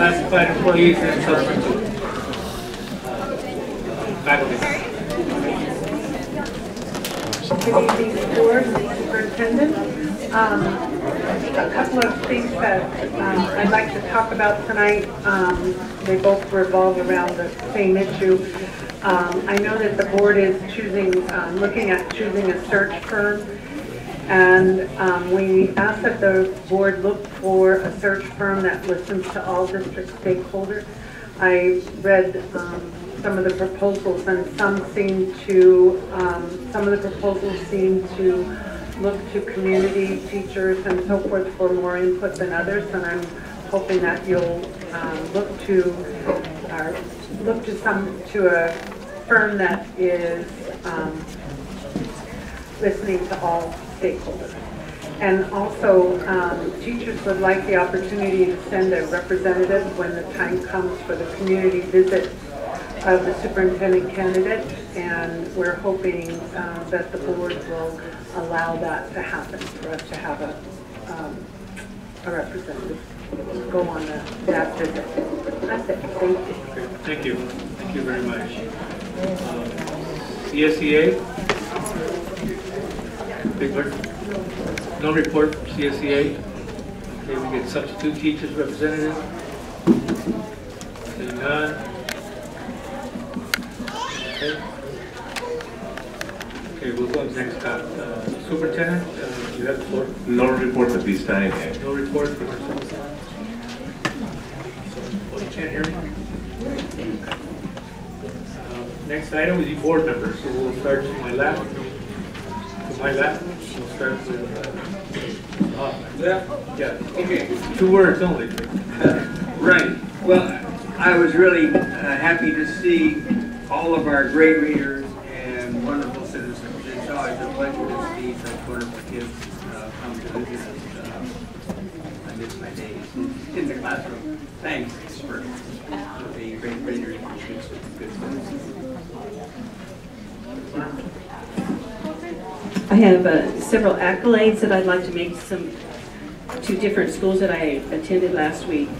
classified employees and substitute faculty. Good evening, board, superintendent. A couple of things that I'd like to talk about tonight. They both revolve around the same issue. I know that the board is looking at choosing a search firm, and we ask that the board look for a search firm that listens to all district stakeholders. I read some of the proposals, and some of the proposals seem to look to community teachers and so forth for more input than others, and I'm hoping that you'll look to a firm that is listening to all stakeholders. And also, teachers would like the opportunity to send a representative when the time comes for the community visit of the superintendent candidate, and we're hoping that the board will allow that to happen, for us to have a representative go on that visit. That's it. Thank you. Okay, thank you. Thank you very much. CSEA? No report from CSEA. Okay, we get substitute teachers representative. Seeing none. Okay, we'll go next. Superintendent, you have the floor. No report at this time. No report from our superintendent. Oh, you can't hear me? Next item is the board members. So we'll start to my left. We'll start with yeah. Okay. 2 words only. Right. Well, I was really happy to see all of our great readers and wonderful citizens. It's always a pleasure to see such wonderful kids come to visit us. I miss my days in the classroom. Thanks for being great readers and good students. I have several accolades that I'd like to make to different schools that I attended last week.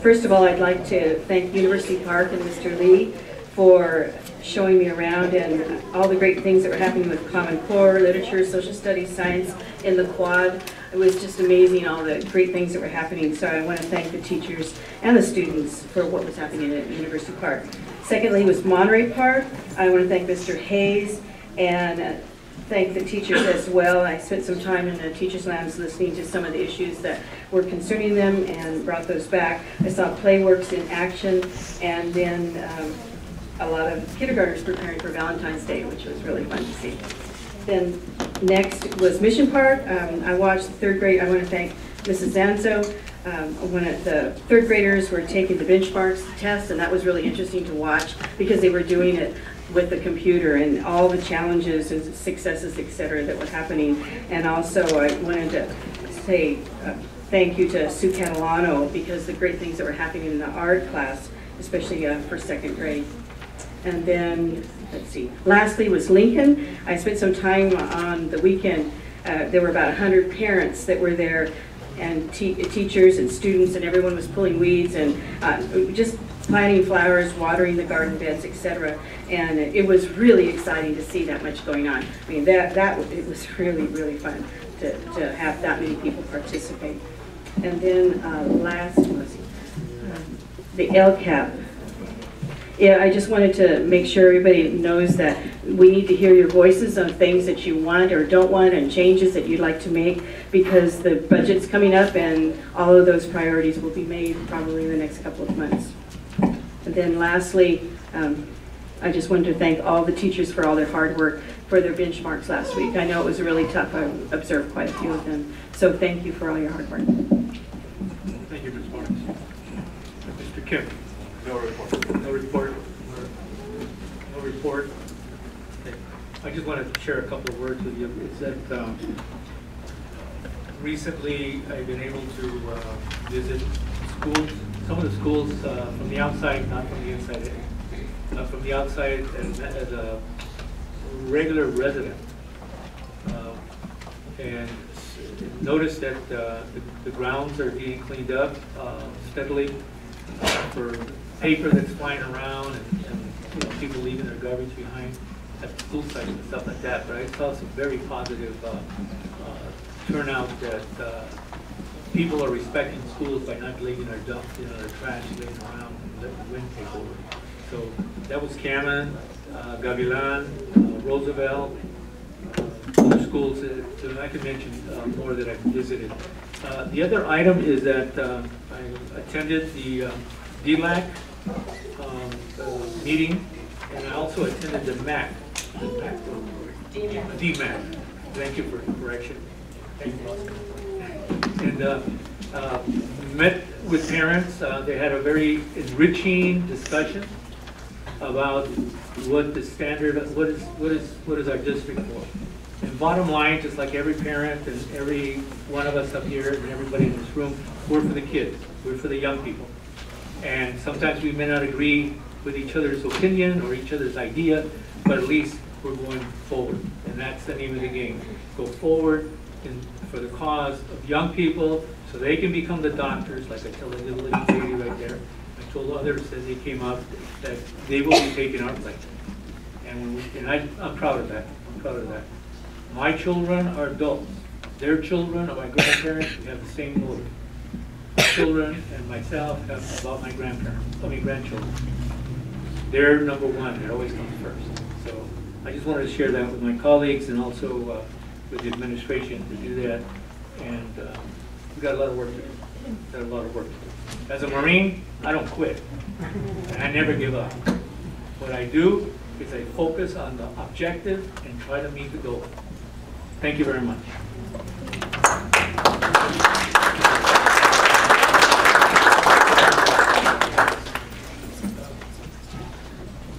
First of all, I'd like to thank University Park and Mr. Lee for showing me around and all the great things that were happening with Common Core, literature, social studies, science in the quad. It was just amazing, all the great things that were happening. So I want to thank the teachers and the students for what was happening at University Park. Secondly was Monterey Park. I want to thank Mr. Hayes and thank the teachers as well. I spent some time in the teachers' lounge listening to some of the issues that were concerning them and brought those back. I saw Playworks in action, and then a lot of kindergartners preparing for Valentine's Day, which was really fun to see. Then next was Mission Park. I watched the 3rd grade. I want to thank Mrs. Zanzo. When the 3rd graders were taking the benchmarks test, and that was really interesting to watch because they were doing it with the computer and all the challenges and successes, etc., that were happening. And also I wanted to say thank you to Sue Catalano because the great things that were happening in the art class, especially for 2nd grade. And then, let's see, lastly was Lincoln. I spent some time on the weekend. There were about 100 parents that were there, and teachers and students, and everyone was pulling weeds and just planting flowers, watering the garden beds, etc. And it was really exciting to see that much going on. I mean, it was really, really fun to have that many people participate. And then last was the LCAP. Yeah, I just wanted to make sure everybody knows that we need to hear your voices on things that you want or don't want and changes that you'd like to make, because the budget's coming up and all of those priorities will be made probably in the next couple of months. And then lastly, I just wanted to thank all the teachers for all their hard work for their benchmarks last week. I know it was really tough. I observed quite a few of them. So thank you for all your hard work. Thank you, Ms. Marks. Mr. Kim. No report. No report. No report. Okay. I just wanted to share a couple of words with you. It's that recently I've been able to visit schools, some of the schools from the outside, not from the inside. From the outside as a regular resident. And noticed that the grounds are being cleaned up steadily for paper that's flying around and you know, people leaving their garbage behind at the school sites and stuff like that. But I saw some very positive turnout that people are respecting schools by not leaving their dump, you know, their trash laying around and letting the wind take over. So that was Cameron, Gavilan, Roosevelt, other schools that I can mention more that I've visited. The other item is that I attended the DLAC meeting, and I also attended the MAC. DMAC. Thank you for the correction. Thank you. And met with parents. They had a very enriching discussion about what the standard, what is our district for. And bottom line, just like every parent and every one of us up here and everybody in this room, we're for the kids. We're for the young people. And sometimes we may not agree with each other's opinion or each other's idea, but at least we're going forward. And that's the name of the game. Go forward for the cause of young people so they can become the doctors, like I tell the little lady right there. I told others as they came up that they will be taking our place. And I'm proud of that. I'm proud of that. My children are adults. Their children are my grandparents. We have the same motive. My children and myself have about my grandchildren. They're number one. They always come first. So I just wanted to share that with my colleagues and also with the administration to do that. And we've got a lot of work to do. We've got a lot of work to do. As a Marine, I don't quit. And I never give up. What I do is I focus on the objective and try to meet the goal. Thank you very much.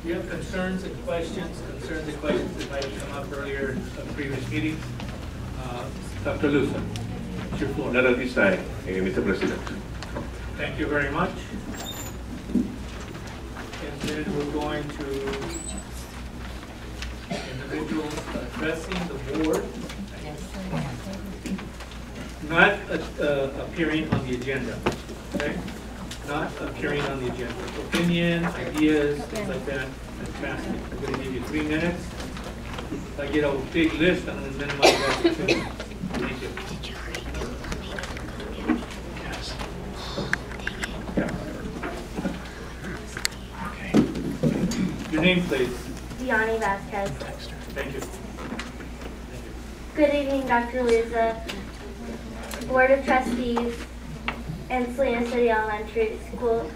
Do you have concerns and questions that might have come up earlier in previous meetings? Dr. Lusa, it's your floor. Not at this time, Mr. President. Thank you very much. And then we're going to individuals addressing the board, not appearing on the agenda. Okay? Not appearing on the agenda. Opinion, ideas, things like that. Fantastic. I'm going to give you 3 minutes. If I get a big list, I'm going to minimize that to 2 minutes. Thank you. Your name, please. Yanni Vasquez. Thank you. Good evening, Dr. Luza, Board of Trustees, and Salinas City Elementary School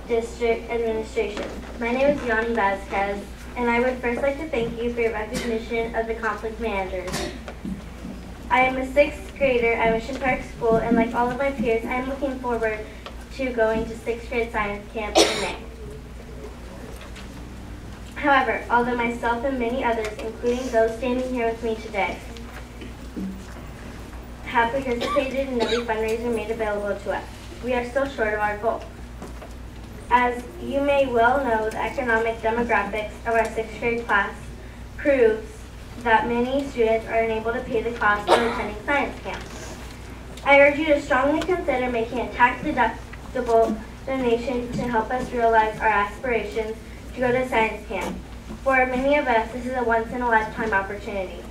District Administration. My name is Yanni Vasquez, and I would first like to thank you for your recognition of the conflict managers. I am a 6th grader at Mission Park School, and like all of my peers, I am looking forward to going to 6th grade science camp in May. However, although myself and many others, including those standing here with me today, have participated in every fundraiser made available to us, we are still short of our goal. As you may well know, the economic demographics of our 6th grade class proves that many students are unable to pay the cost of attending science camp. I urge you to strongly consider making a tax-deductible donation to help us realize our aspirations to go to science camp. For many of us, this is a once-in-a-lifetime opportunity.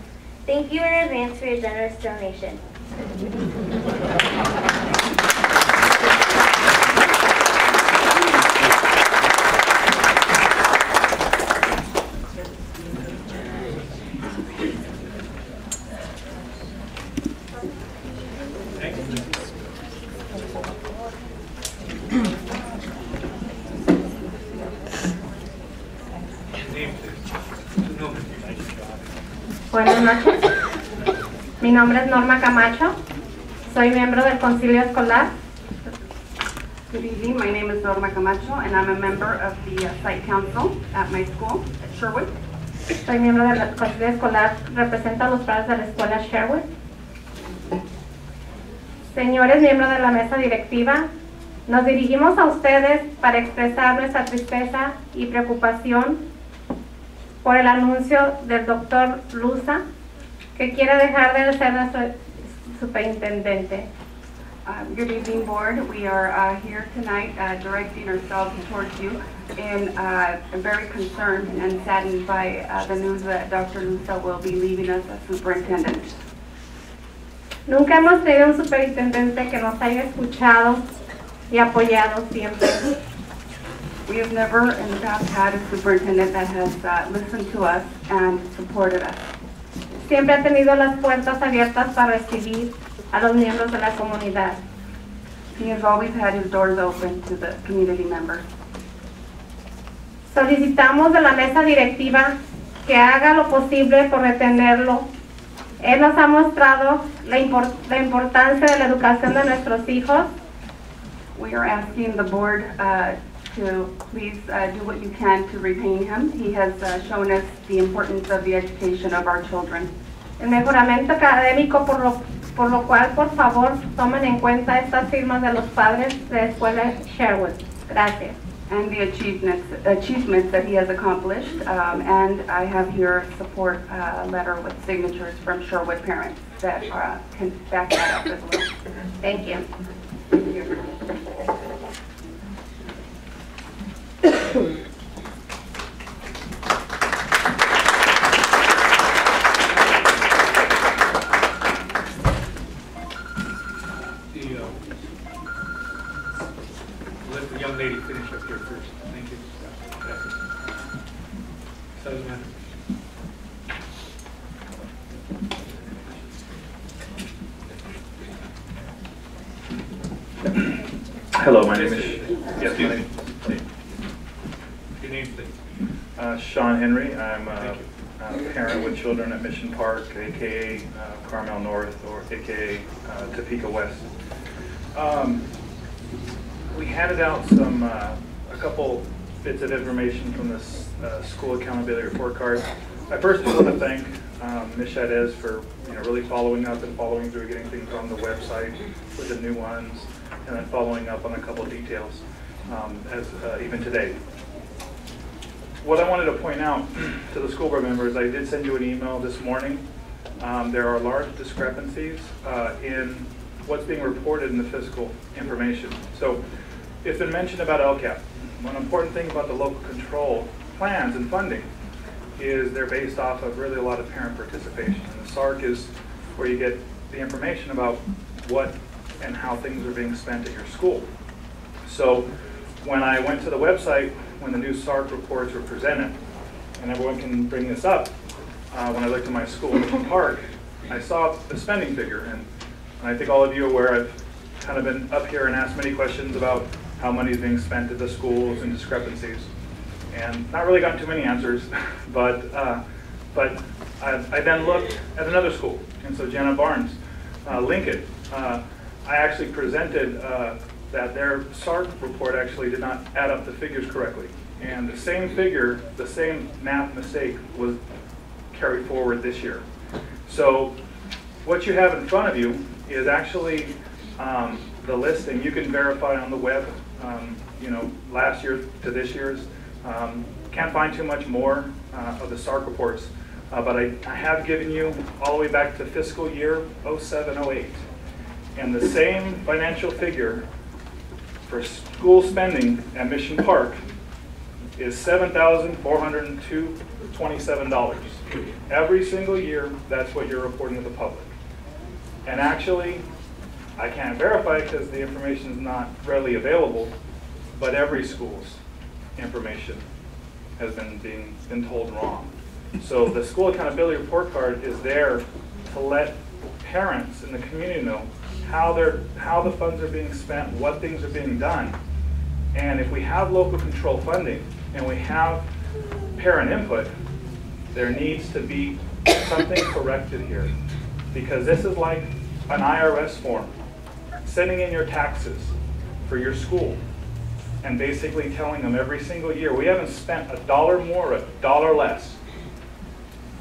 Thank you in advance for your generous donation. Buenas noches, mi nombre es Norma Camacho, soy miembro del Concilio Escolar. Good evening, my name is Norma Camacho, and I'm a member of the site council at my school at Sherwood. Soy miembro del Concilio Escolar, represento a los padres de la escuela Sherwood. Señores miembros de la mesa directiva, nos dirigimos a ustedes para expresar nuestra tristeza y preocupación por el anuncio del doctor Luza, que quiere dejar de ser superintendente. Good evening, Board. We are here tonight directing ourselves towards you and very concerned and saddened by the news that Dr. Lusa will be leaving us as superintendent. Nunca hemos tenido un superintendente que nos haya escuchado y apoyado siempre. We have never in the past had a superintendent that has listened to us and supported us. Siempre ha tenido las puertas abiertas para recibir a los miembros de la comunidad. He has always had his doors open to the community members. Solicitamos de la mesa directiva que haga lo posible por retenerlo. Él nos ha mostrado la importancia de la educación de nuestros hijos. We are asking the board to please do what you can to retain him. He has shown us the importance of the education of our children. El mejoramiento académico, por lo cual, por favor, tomen en cuenta estas firmas de los padres de la escuela Sherwood. Gracias. And the achievements that he has accomplished. And I have here a support letter with signatures from Sherwood parents that can back that up as well. Thank you. Thank you. Let the young lady finish up here first. Thank you. Southern Matter. Hello, my name is Your name, please. Sean Henry. I'm a parent with children at Mission Park, aka Carmel North, or aka Topeka West. We handed out a couple bits of information from this school accountability report card. I first want to thank Ms. Shadez for really following up and following through, getting things on the website with the new ones, and then following up on a couple of details even today. What I wanted to point out to the school board members, I did send you an email this morning. There are large discrepancies in what's being reported in the fiscal information. So it's been mentioned about LCAP. One important thing about the local control plans and funding is they're based off of really a lot of parent participation. And the SARC is where you get the information about what and how things are being spent at your school. So when I went to the website, when the new SARC reports were presented, and everyone can bring this up, when I looked at my school in Mission Park, I saw the spending figure. And I think all of you are aware, I've kind of been up here and asked many questions about how money is being spent at the schools and discrepancies. And not really gotten too many answers, but I then looked at another school. And so Janet Barnes, Lincoln, I actually presented that their SARC report actually did not add up the figures correctly. And the same figure, the same math mistake was carried forward this year. So what you have in front of you is actually the listing. You can verify on the web, last year to this year's. Can't find too much more of the SARC reports, but I have given you all the way back to fiscal year 07-08. And the same financial figure for school spending at Mission Park is $7,427. Every single year, that's what you're reporting to the public. And actually, I can't verify it because the information is not readily available, but every school's information has been told wrong. So the school accountability report card is there to let parents in the community know how the funds are being spent, what things are being done. And if we have local control funding and we have parent input, there needs to be something corrected here. Because this is like an IRS form, sending in your taxes for your school and basically telling them every single year, we haven't spent $1 more or $1 less.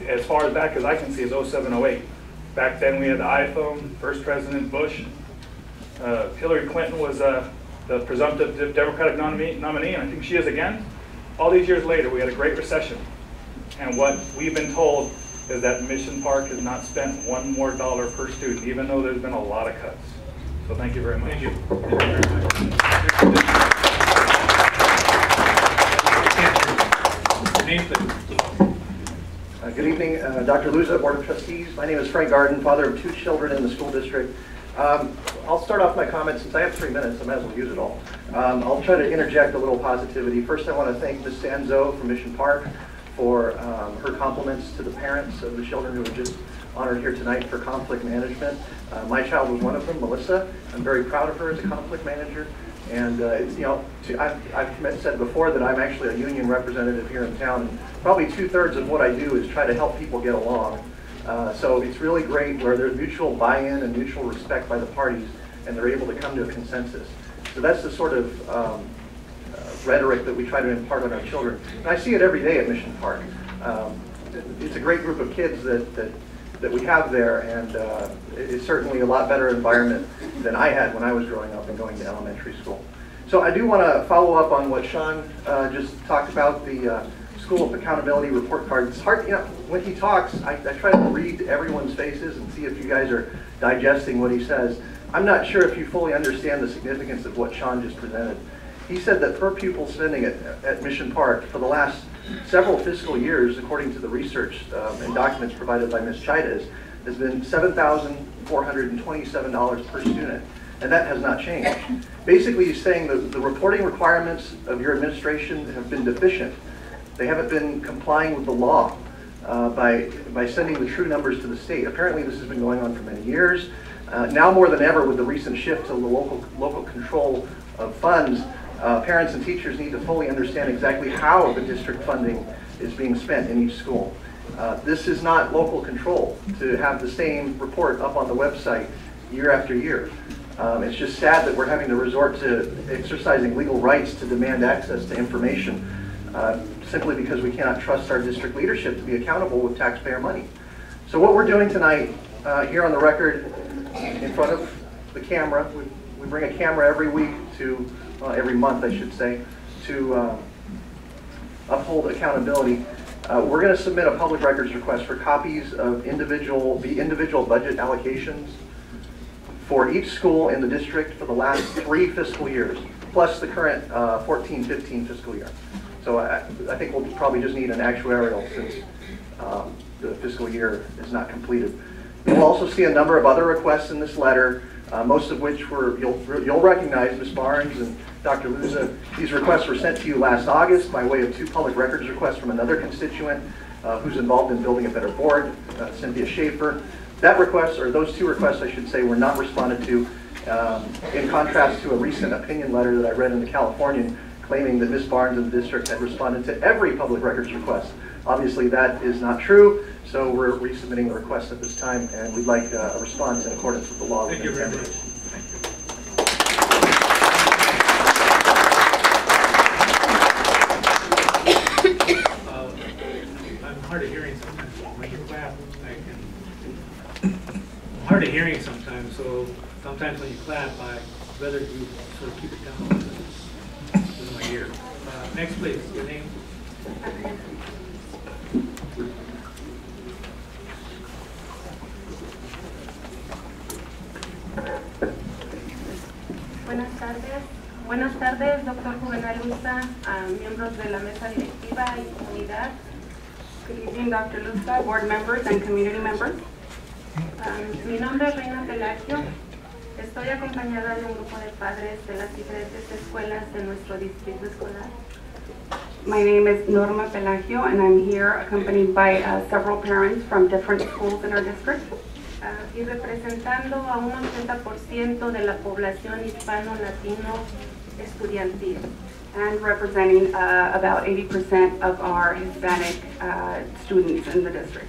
As far as back as I can see is 07-08. Back then we had the iPhone, first President Bush. Hillary Clinton was the presumptive Democratic nominee, and I think she is again. All these years later, we had a great recession. And what we've been told is that Mission Park has not spent one more dollar per student, even though there's been a lot of cuts. So thank you very much. Thank you. Thank you very much. Your name, please. Good evening, Dr. Luza, Board of Trustees. My name is Frank Garden, father of 2 children in the school district. I'll start off my comments, since I have 3 minutes, I might as well use it all. I'll try to interject a little positivity. First, I want to thank Ms. Stanzo from Mission Park for her compliments to the parents of the children who were just honored here tonight for conflict management. My child was one of them, Melissa. I'm very proud of her as a conflict manager. And I've said before that I'm actually a union representative here in town. And probably 2/3 of what I do is try to help people get along. So it's really great where there's mutual buy-in and mutual respect by the parties, and they're able to come to a consensus. So that's the sort of rhetoric that we try to impart on our children. And I see it every day at Mission Park. It's a great group of kids that we have there, and it's certainly a lot better environment than I had when I was growing up and going to elementary school. So I do want to follow up on what Sean just talked about, the School Accountability Report Card. It's hard, when he talks, I try to read everyone's faces and see if you guys are digesting what he says. I'm not sure if you fully understand the significance of what Sean just presented. He said that per pupil spending at Mission Park for the last several fiscal years, according to the research and documents provided by Ms. Chides, has been $7,427 per student, and that has not changed. Basically, he's saying that the reporting requirements of your administration have been deficient. They haven't been complying with the law by sending the true numbers to the state. Apparently, this has been going on for many years. Now more than ever, with the recent shift to the local control of funds, parents and teachers need to fully understand exactly how the district funding is being spent in each school. This is not local control to have the same report up on the website year after year. It's just sad that we're having to resort to exercising legal rights to demand access to information simply because we cannot trust our district leadership to be accountable with taxpayer money. So what we're doing tonight here on the record in front of the camera, we bring a camera every week to, every month I should say, to uphold accountability. We're going to submit a public records request for copies of the individual budget allocations for each school in the district for the last 3 fiscal years, plus the current 14-15 fiscal year. So I think we'll probably just need an actuarial since the fiscal year is not completed. You'll also see a number of other requests in this letter, most of which you'll recognize, Ms. Barnes and Dr. Luza. These requests were sent to you last August by way of 2 public records requests from another constituent who's involved in building a better board, Cynthia Schaefer. That request, or those 2 requests I should say, were not responded to, in contrast to a recent opinion letter that I read in the Californian claiming that Ms. Barnes and the district had responded to every public records request. Obviously that is not true, so we're resubmitting the request at this time, and we'd like a response in accordance with the law. Thank you very much. I'm hard of hearing sometimes. When you clap, I'm hard of hearing sometimes, so sometimes when you clap, I'd rather you sort of keep it down with my ear. Next, please, your name. Buenas tardes, doctor Juvenal Luza, miembros de la mesa directiva y comunidad. Good evening, Dr. Luza, board members and community members. Mi nombre es Reina Pelagio. Estoy acompañada de un grupo de padres de las diferentes escuelas de nuestro distrito escolar. My name is Norma Pelagio, and I'm here accompanied by several parents from different schools in our district. Y representando a un 80% de la población hispano-latino estudiantil. And representing about 80% of our Hispanic students in the district.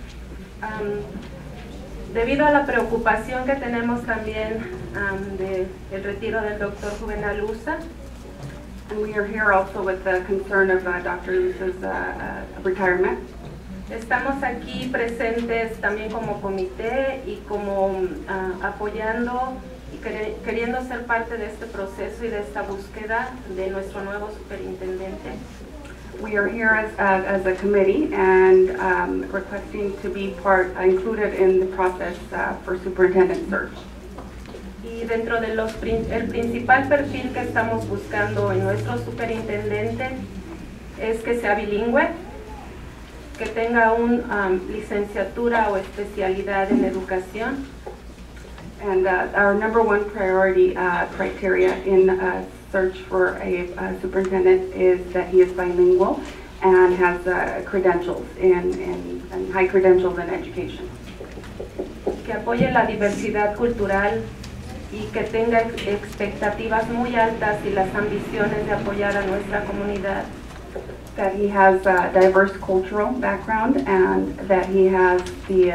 Debido a la preocupación que tenemos también del retiro del doctor Juvenal Luza, and we are here also with the concern of Dr. Luza's retirement. Estamos aquí presentes también como comité y como apoyando y queriendo ser parte de este proceso y de esta búsqueda de nuestro nuevo superintendente. We are here as a committee and requesting to be included in the process for superintendent search. Y dentro de el principal perfil que estamos buscando en nuestro superintendente es que sea bilingüe, que tenga una licenciatura o especialidad en educación. And our number one priority criteria in search for a superintendent is that he is bilingual and has credentials and high credentials in education. Que apoye la diversidad cultural y que tenga expectativas muy altas y las ambiciones de apoyar a nuestra comunidad. That he has a diverse cultural background and that he has the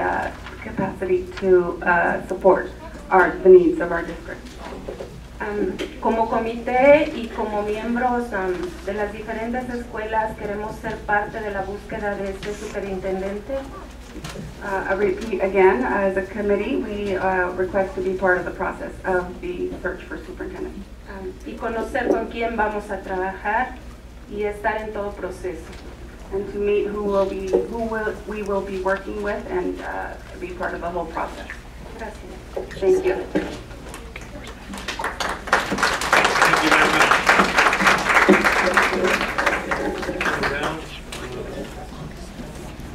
capacity to support the needs of our district. Como comité y como miembros de las diferentes escuelas queremos ser parte de la búsqueda de este superintendente. I repeat again, as a committee, we request to be part of the process of the search for superintendent. Y conocer con quién vamos a trabajar y estar en todo proceso. And to meet we will be working with and be part of the whole process. Gracias. Thank you. Thank you very much.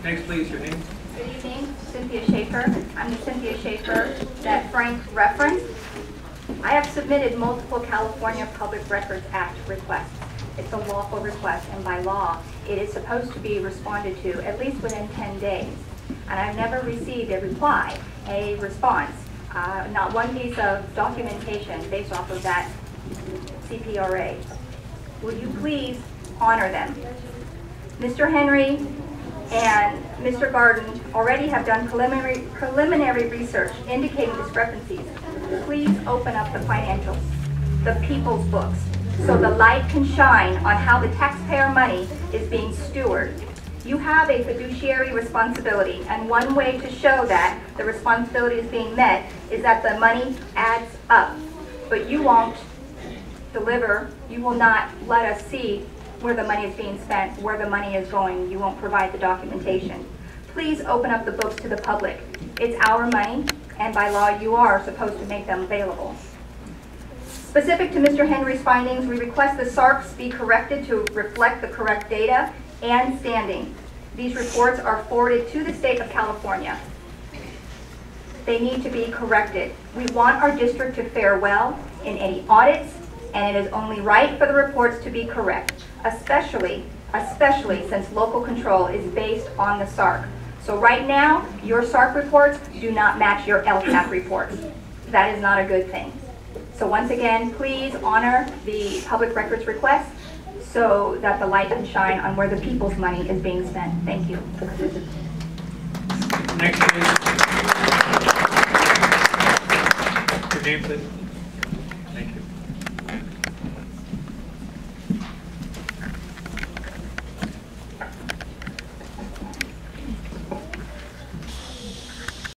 Next, please, your name. Good evening, Cynthia Schaefer. I'm the Cynthia Schaefer that Frank referenced. I have submitted multiple California Public Records Act requests. It's a lawful request, and by law, it is supposed to be responded to at least within 10 days. And I've never received a reply, a response, not one piece of documentation based off of that CPRA. Would you please honor them? Mr. Henry and Mr. Garden already have done preliminary research indicating discrepancies. Please open up the financials, the people's books, so the light can shine on how the taxpayer money is being stewarded. You have a fiduciary responsibility, and one way to show that the responsibility is being met is that the money adds up. But you won't deliver, you will not let us see where the money is being spent, where the money is going. You won't provide the documentation. Please open up the books to the public. It's our money, and by law you are supposed to make them available. Specific to Mr. Henry's findings, we request the SARCs be corrected to reflect the correct data and standing. These reports are forwarded to the state of California. They need to be corrected. We want our district to fare well in any audits, and it is only right for the reports to be correct, especially since local control is based on the SARC. So right now, your SARC reports do not match your LCAP reports. That is not a good thing. So once again, please honor the public records request so that the light can shine on where the people's money is being spent. Thank you. Next, please. Your name, please.